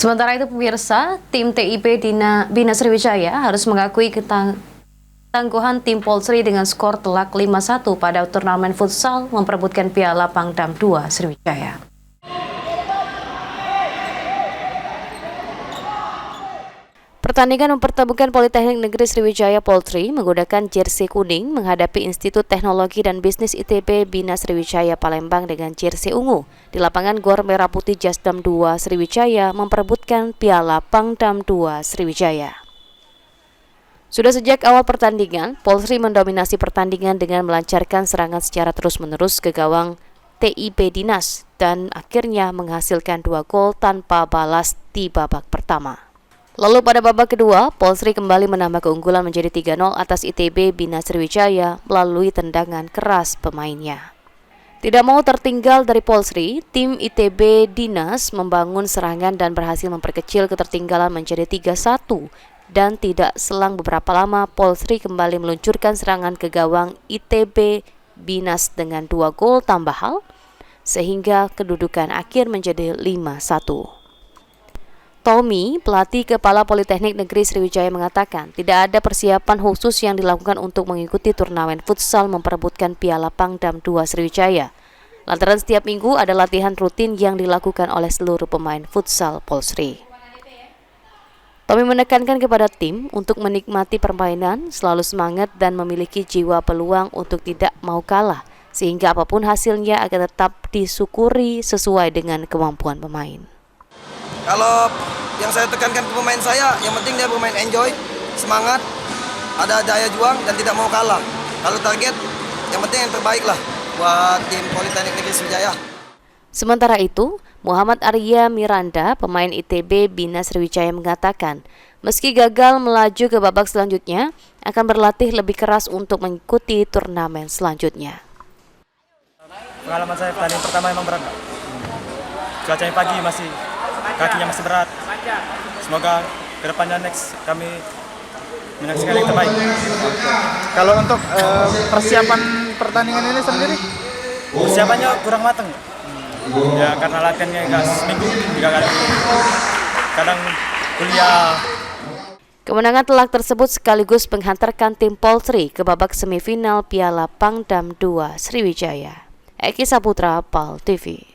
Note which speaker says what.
Speaker 1: Sementara itu pemirsa, tim TIP Bina Sriwijaya harus mengakui ketangguhan tim Polsri dengan skor telak 5-1 pada turnamen futsal memperebutkan Piala Pangdam II Sriwijaya. Pertandingan mempertemukan Politeknik Negeri Sriwijaya Polri menggunakan jersey kuning menghadapi Institut Teknologi dan Bisnis ITB Bina Sriwijaya Palembang dengan jersey ungu. Di lapangan Gor Merah Putih Jasdam 2 Sriwijaya memperebutkan Piala Pangdam II Sriwijaya. Sudah sejak awal pertandingan, Polri mendominasi pertandingan dengan melancarkan serangan secara terus-menerus ke gawang TIP Dinas dan akhirnya menghasilkan 2 gol tanpa balas di babak pertama. Lalu pada babak kedua, Polri kembali menambah keunggulan menjadi 3-0 atas ITB Bina Sriwijaya melalui tendangan keras pemainnya. Tidak mau tertinggal dari Polri, tim ITB Dinas membangun serangan dan berhasil memperkecil ketertinggalan menjadi 3-1. Dan tidak selang beberapa lama, Polri kembali meluncurkan serangan ke gawang ITB Binas dengan 2 gol tambahan, sehingga kedudukan akhir menjadi 5-1. Tommy, pelatih Kepala Politeknik Negeri Sriwijaya mengatakan tidak ada persiapan khusus yang dilakukan untuk mengikuti turnamen futsal memperebutkan Piala Pangdam II Sriwijaya. Lantaran setiap minggu ada latihan rutin yang dilakukan oleh seluruh pemain futsal Polsri. Tommy menekankan kepada tim untuk menikmati permainan, selalu semangat dan memiliki jiwa peluang untuk tidak mau kalah, sehingga apapun hasilnya akan tetap disyukuri sesuai dengan kemampuan pemain.
Speaker 2: Kalau yang saya tekankan ke pemain saya, yang penting dia bermain enjoy, semangat, ada daya juang dan tidak mau kalah. Kalau target, yang penting yang terbaik lah buat tim Politeknik Negeri Sriwijaya.
Speaker 1: Sementara itu, Muhammad Arya Miranda, pemain ITB Bina Sriwijaya mengatakan, meski gagal melaju ke babak selanjutnya, akan berlatih lebih keras untuk mengikuti turnamen selanjutnya.
Speaker 3: Pengalaman saya pertandingan pertama memang berat. Cuacanya pagi kakinya masih berat. Semoga kedepannya next kami menyaksikan yang terbaik.
Speaker 4: Kalau untuk persiapan pertandingan ini sendiri?
Speaker 3: Persiapannya kurang matang. Ya karena latihannya enggak seminggu 3 kali. Kadang kuliah.
Speaker 1: Kemenangan telak tersebut sekaligus menghantarkan tim Polri ke babak semifinal Piala Pangdam II Sriwijaya. Eki Saputra, PAL TV.